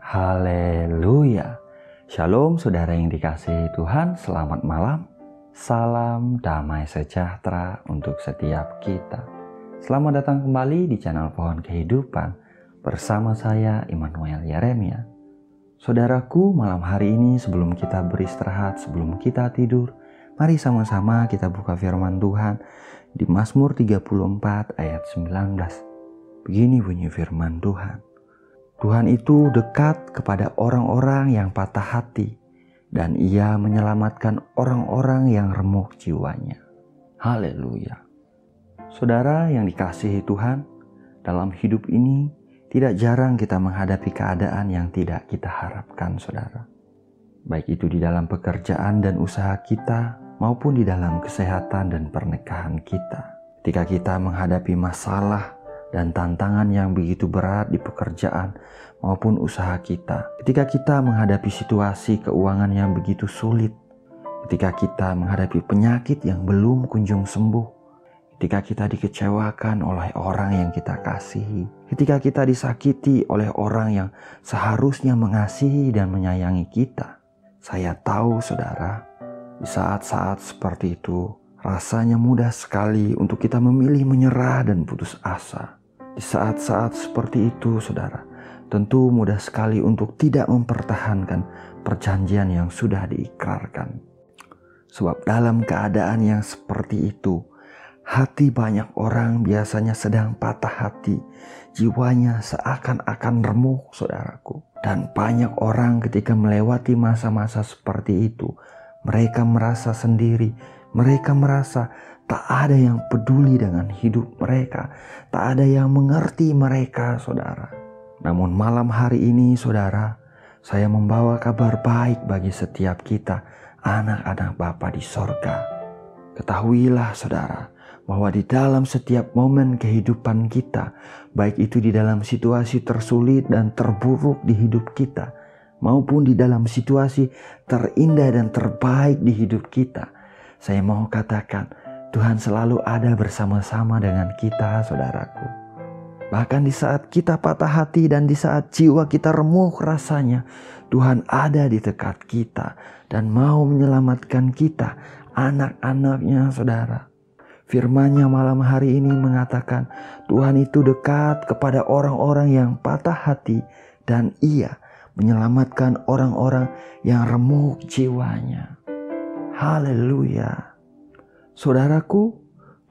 Haleluya. Shalom saudara yang dikasihi Tuhan, selamat malam. Salam damai sejahtera untuk setiap kita. Selamat datang kembali di channel Pohon Kehidupan bersama saya Immanuel Yeremia. Saudaraku, malam hari ini sebelum kita beristirahat, sebelum kita tidur, mari sama-sama kita buka firman Tuhan di Mazmur 34 ayat 19. Begini bunyi firman Tuhan. Tuhan itu dekat kepada orang-orang yang patah hati, dan Ia menyelamatkan orang-orang yang remuk jiwanya. Haleluya. Saudara yang dikasihi Tuhan, dalam hidup ini tidak jarang kita menghadapi keadaan yang tidak kita harapkan, saudara. Baik itu di dalam pekerjaan dan usaha kita, maupun di dalam kesehatan dan pernikahan kita. Ketika kita menghadapi masalah dan tantangan yang begitu berat di pekerjaan maupun usaha kita. Ketika kita menghadapi situasi keuangan yang begitu sulit. Ketika kita menghadapi penyakit yang belum kunjung sembuh. Ketika kita dikecewakan oleh orang yang kita kasihi. Ketika kita disakiti oleh orang yang seharusnya mengasihi dan menyayangi kita. Saya tahu saudara, di saat-saat seperti itu rasanya mudah sekali untuk kita memilih menyerah dan putus asa. Di saat-saat seperti itu, saudara, tentu mudah sekali untuk tidak mempertahankan perjanjian yang sudah diikrarkan. Sebab dalam keadaan yang seperti itu, hati banyak orang biasanya sedang patah hati. Jiwanya seakan-akan remuk, saudaraku. Dan banyak orang ketika melewati masa-masa seperti itu, mereka merasa sendiri. Mereka merasa tak ada yang peduli dengan hidup mereka. Tak ada yang mengerti mereka, saudara. Namun malam hari ini, saudara, saya membawa kabar baik bagi setiap kita, anak-anak Bapa di sorga. Ketahuilah, saudara, bahwa di dalam setiap momen kehidupan kita, baik itu di dalam situasi tersulit dan terburuk di hidup kita, maupun di dalam situasi terindah dan terbaik di hidup kita, saya mau katakan, Tuhan selalu ada bersama-sama dengan kita, saudaraku. Bahkan di saat kita patah hati dan di saat jiwa kita remuk rasanya, Tuhan ada di dekat kita dan mau menyelamatkan kita, anak-anaknya, saudara. Firman-Nya malam hari ini mengatakan, Tuhan itu dekat kepada orang-orang yang patah hati dan Ia menyelamatkan orang-orang yang remuk jiwanya. Haleluya. Saudaraku,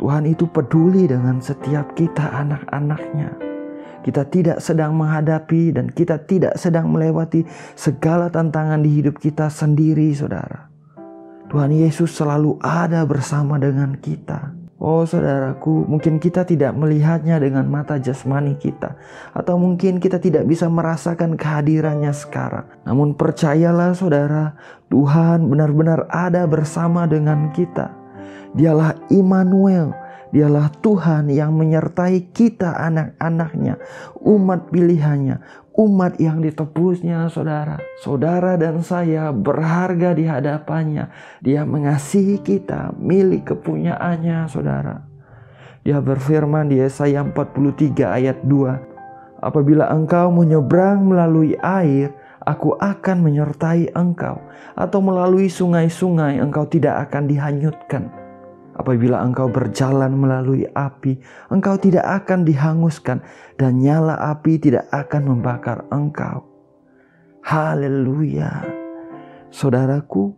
Tuhan itu peduli dengan setiap kita anak-anaknya. Kita tidak sedang menghadapi dan kita tidak sedang melewati segala tantangan di hidup kita sendiri, saudara. Tuhan Yesus selalu ada bersama dengan kita. Oh saudaraku, mungkin kita tidak melihatnya dengan mata jasmani kita. Atau mungkin kita tidak bisa merasakan kehadirannya sekarang. Namun percayalah saudara, Tuhan benar-benar ada bersama dengan kita. Dialah Immanuel, dialah Tuhan yang menyertai kita anak-anaknya, umat pilihannya, umat yang ditebusnya, saudara. Saudara dan saya berharga di hadapannya. Dia mengasihi kita, milik kepunyaannya, saudara. Dia berfirman di Yesaya 43 ayat 2. Apabila engkau menyeberang melalui air, aku akan menyertai engkau. Atau melalui sungai-sungai, engkau tidak akan dihanyutkan. Apabila engkau berjalan melalui api, engkau tidak akan dihanguskan, dan nyala api tidak akan membakar engkau. Haleluya. Saudaraku,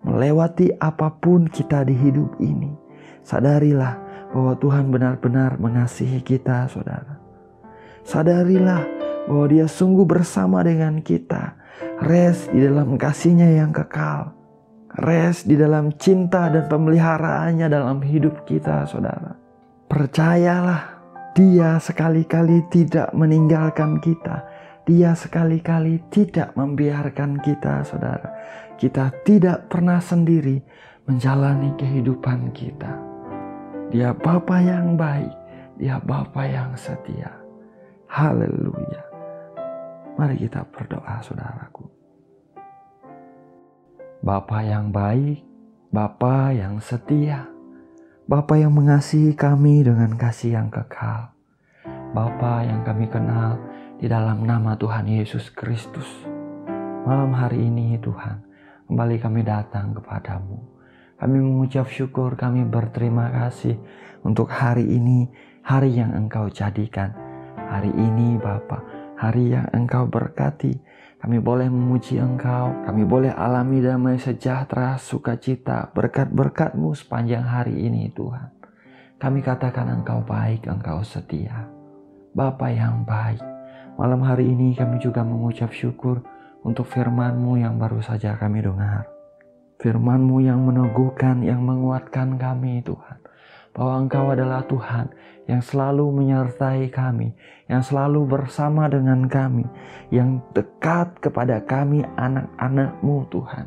melewati apapun kita di hidup ini, sadarilah bahwa Tuhan benar-benar mengasihi kita, saudara. Sadarilah bahwa Dia sungguh bersama dengan kita. Rest di dalam kasih-Nya yang kekal. Rest di dalam cinta dan pemeliharaannya dalam hidup kita, saudara. Percayalah, Dia sekali-kali tidak meninggalkan kita. Dia sekali-kali tidak membiarkan kita, saudara. Kita tidak pernah sendiri menjalani kehidupan kita. Dia Bapa yang baik, Dia Bapa yang setia. Haleluya. Mari kita berdoa, saudaraku. Bapa yang baik, Bapa yang setia, Bapa yang mengasihi kami dengan kasih yang kekal, Bapa yang kami kenal di dalam nama Tuhan Yesus Kristus. Malam hari ini Tuhan, kembali kami datang kepadamu. Kami mengucap syukur, kami berterima kasih untuk hari ini, hari yang Engkau jadikan. Hari ini Bapa, hari yang Engkau berkati. Kami boleh memuji Engkau, kami boleh alami damai sejahtera, sukacita, berkat-berkat-Mu sepanjang hari ini Tuhan. Kami katakan Engkau baik, Engkau setia. Bapa yang baik, malam hari ini kami juga mengucap syukur untuk firman-Mu yang baru saja kami dengar. Firman-Mu yang meneguhkan, yang menguatkan kami Tuhan. Bahwa Engkau adalah Tuhan yang selalu menyertai kami, yang selalu bersama dengan kami, yang dekat kepada kami anak-anak-Mu Tuhan.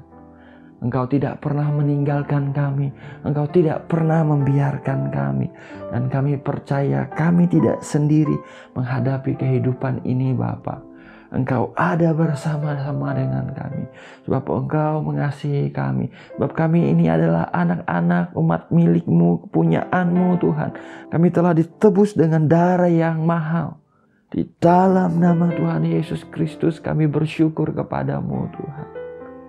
Engkau tidak pernah meninggalkan kami, Engkau tidak pernah membiarkan kami. Dan kami percaya kami tidak sendiri menghadapi kehidupan ini Bapa. Engkau ada bersama-sama dengan kami. Sebab Engkau mengasihi kami. Sebab kami ini adalah anak-anak umat milik-Mu, kepunyaan-Mu Tuhan. Kami telah ditebus dengan darah yang mahal. Di dalam nama Tuhan Yesus Kristus kami bersyukur kepadamu Tuhan.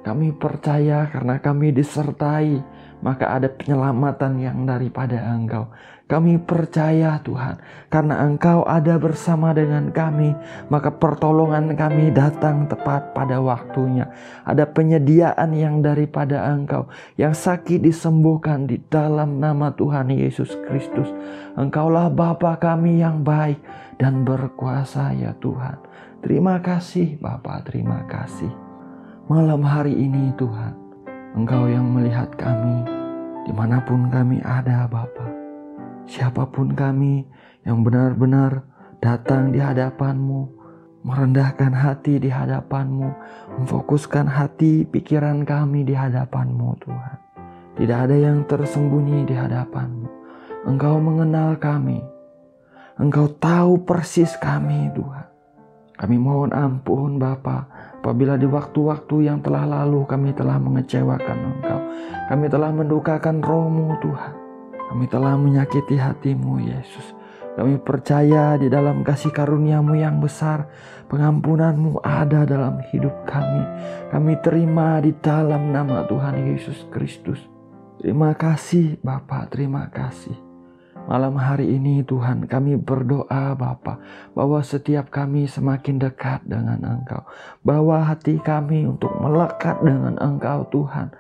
Kami percaya karena kami disertai, maka ada penyelamatan yang daripada Engkau. Kami percaya Tuhan, karena Engkau ada bersama dengan kami, maka pertolongan kami datang tepat pada waktunya. Ada penyediaan yang daripada Engkau, yang sakit disembuhkan di dalam nama Tuhan Yesus Kristus. Engkaulah Bapa kami yang baik dan berkuasa ya Tuhan. Terima kasih Bapa, terima kasih. Malam hari ini Tuhan, Engkau yang melihat kami dimanapun kami ada Bapa. Siapapun kami yang benar-benar datang di hadapan-Mu, merendahkan hati di hadapan-Mu, memfokuskan hati pikiran kami di hadapan-Mu Tuhan. Tidak ada yang tersembunyi di hadapan-Mu. Engkau mengenal kami. Engkau tahu persis kami Tuhan. Kami mohon ampun Bapa, apabila di waktu-waktu yang telah lalu kami telah mengecewakan Engkau. Kami telah mendukakan Roh-Mu Tuhan. Kami telah menyakiti hati-Mu Yesus. Kami percaya di dalam kasih karunia-Mu yang besar, pengampunan-Mu ada dalam hidup kami. Kami terima di dalam nama Tuhan Yesus Kristus. Terima kasih Bapa, terima kasih. Malam hari ini Tuhan kami berdoa Bapa, bahwa setiap kami semakin dekat dengan Engkau. Bawa hati kami untuk melekat dengan Engkau Tuhan.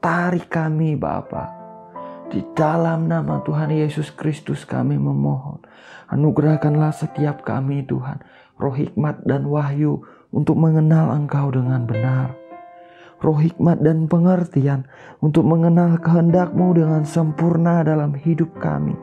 Tarik kami Bapa. Di dalam nama Tuhan Yesus Kristus kami memohon. Anugerahkanlah setiap kami Tuhan roh hikmat dan wahyu untuk mengenal Engkau dengan benar. Roh hikmat dan pengertian untuk mengenal kehendak-Mu dengan sempurna dalam hidup kami.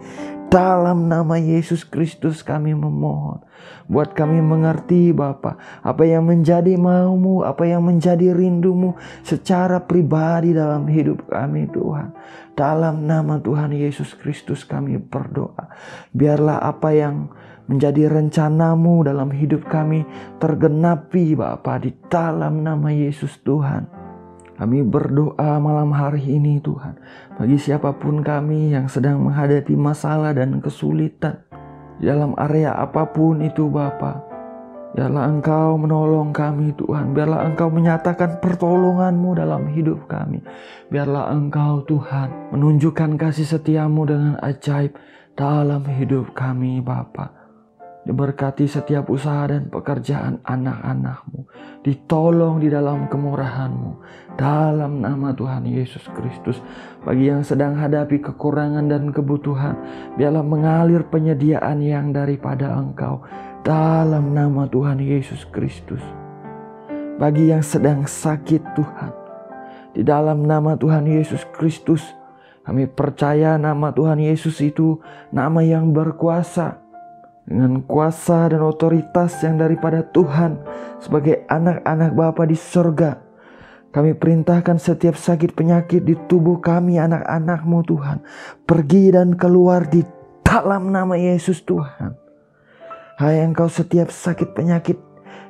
Dalam nama Yesus Kristus kami memohon. Buat kami mengerti Bapa, apa yang menjadi mau-Mu, apa yang menjadi rindu-Mu secara pribadi dalam hidup kami Tuhan. Dalam nama Tuhan Yesus Kristus kami berdoa. Biarlah apa yang menjadi rencana-Mu dalam hidup kami tergenapi Bapa, di dalam nama Yesus Tuhan. Kami berdoa malam hari ini Tuhan, bagi siapapun kami yang sedang menghadapi masalah dan kesulitan dalam area apapun itu Bapa. Biarlah Engkau menolong kami Tuhan. Biarlah Engkau menyatakan pertolongan-Mu dalam hidup kami. Biarlah Engkau Tuhan menunjukkan kasih setia-Mu dengan ajaib dalam hidup kami Bapa. Diberkati setiap usaha dan pekerjaan anak-anak-Mu. Ditolong di dalam kemurahan-Mu. Dalam nama Tuhan Yesus Kristus. Bagi yang sedang hadapi kekurangan dan kebutuhan, biarlah mengalir penyediaan yang daripada Engkau. Dalam nama Tuhan Yesus Kristus. Bagi yang sedang sakit Tuhan, di dalam nama Tuhan Yesus Kristus, kami percaya nama Tuhan Yesus itu nama yang berkuasa. Dengan kuasa dan otoritas yang daripada Tuhan, sebagai anak-anak Bapa di surga, kami perintahkan setiap sakit penyakit di tubuh kami anak-anak-Mu Tuhan, pergi dan keluar di dalam nama Yesus Tuhan. Hai Engkau setiap sakit penyakit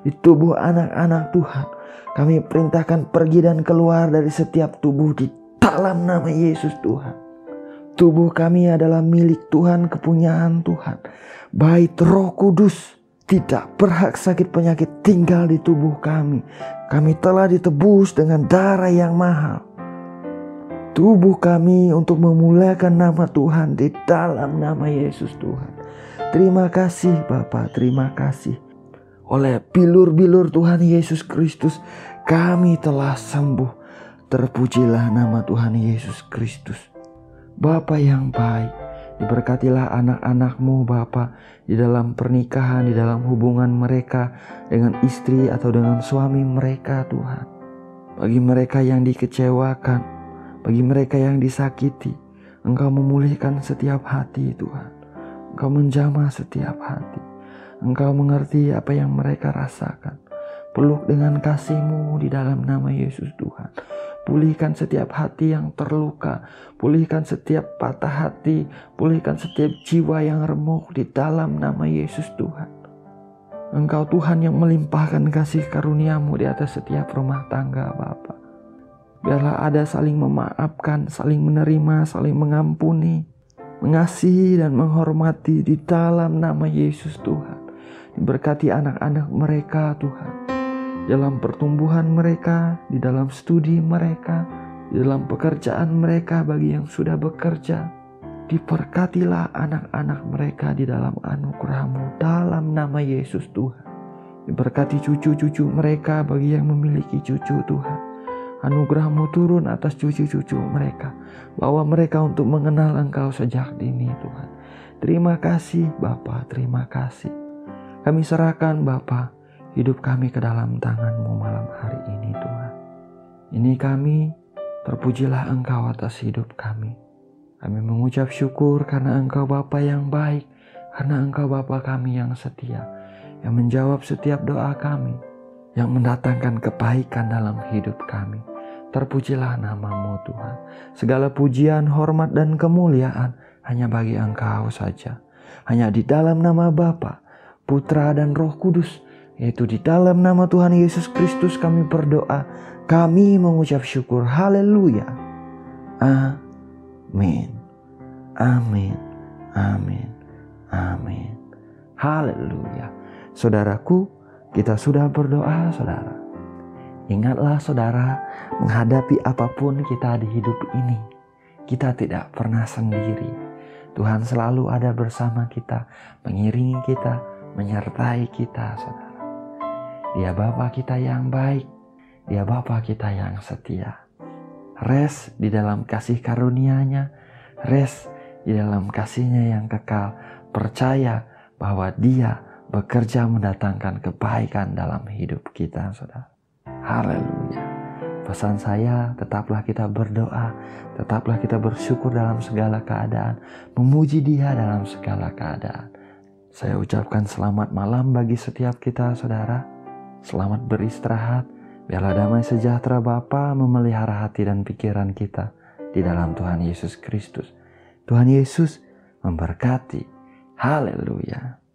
di tubuh anak-anak Tuhan, kami perintahkan pergi dan keluar dari setiap tubuh di dalam nama Yesus Tuhan. Tubuh kami adalah milik Tuhan, kepunyaan Tuhan. Bait Roh Kudus Tidak berhak sakit penyakit tinggal di tubuh kami. Kami telah ditebus dengan darah yang mahal. Tubuh kami untuk memuliakan nama Tuhan di dalam nama Yesus Tuhan. Terima kasih Bapa, terima kasih. Oleh bilur-bilur Tuhan Yesus Kristus, kami telah sembuh. Terpujilah nama Tuhan Yesus Kristus. Bapa yang baik, diberkatilah anak-anak-Mu Bapa di dalam pernikahan, di dalam hubungan mereka dengan istri atau dengan suami mereka Tuhan. Bagi mereka yang dikecewakan, bagi mereka yang disakiti, Engkau memulihkan setiap hati Tuhan. Engkau menjamah setiap hati. Engkau mengerti apa yang mereka rasakan. Peluk dengan kasih-Mu di dalam nama Yesus Tuhan. Pulihkan setiap hati yang terluka. Pulihkan setiap patah hati. Pulihkan setiap jiwa yang remuk di dalam nama Yesus Tuhan. Engkau Tuhan yang melimpahkan kasih karunia-Mu di atas setiap rumah tangga Bapa. Biarlah ada saling memaafkan, saling menerima, saling mengampuni, mengasihi dan menghormati di dalam nama Yesus Tuhan. Diberkati anak-anak mereka Tuhan. Dalam pertumbuhan mereka, di dalam studi mereka, di dalam pekerjaan mereka bagi yang sudah bekerja. Diberkatilah anak-anak mereka di dalam anugerah-Mu dalam nama Yesus Tuhan. Diberkati cucu-cucu mereka bagi yang memiliki cucu Tuhan. Anugerah-Mu turun atas cucu-cucu mereka. Bawa mereka untuk mengenal Engkau sejak dini Tuhan. Terima kasih Bapa, terima kasih. Kami serahkan Bapa hidup kami ke dalam tangan-Mu malam hari ini Tuhan. Ini kami, terpujilah Engkau atas hidup kami. Kami mengucap syukur karena Engkau Bapa yang baik, karena Engkau Bapa kami yang setia, yang menjawab setiap doa kami, yang mendatangkan kebaikan dalam hidup kami. Terpujilah nama-Mu Tuhan. Segala pujian, hormat dan kemuliaan hanya bagi Engkau saja. Hanya di dalam nama Bapa, Putra dan Roh Kudus, yaitu di dalam nama Tuhan Yesus Kristus kami berdoa. Kami mengucap syukur. Haleluya. Amin. Amin. Amin. Amin. Haleluya. Saudaraku, kita sudah berdoa saudara. Ingatlah saudara, menghadapi apapun kita di hidup ini, kita tidak pernah sendiri. Tuhan selalu ada bersama kita, mengiringi kita, menyertai kita saudara. Dia Bapa kita yang baik, Dia Bapa kita yang setia. Rest di dalam kasih karunia-Nya, rest di dalam kasih-Nya yang kekal. Percaya bahwa Dia bekerja mendatangkan kebaikan dalam hidup kita, saudara. Haleluya. Pesan saya, tetaplah kita berdoa, tetaplah kita bersyukur dalam segala keadaan, memuji Dia dalam segala keadaan. Saya ucapkan selamat malam bagi setiap kita, saudara. Selamat beristirahat. Biarlah damai sejahtera Bapa memelihara hati dan pikiran kita di dalam Tuhan Yesus Kristus. Tuhan Yesus memberkati. Haleluya.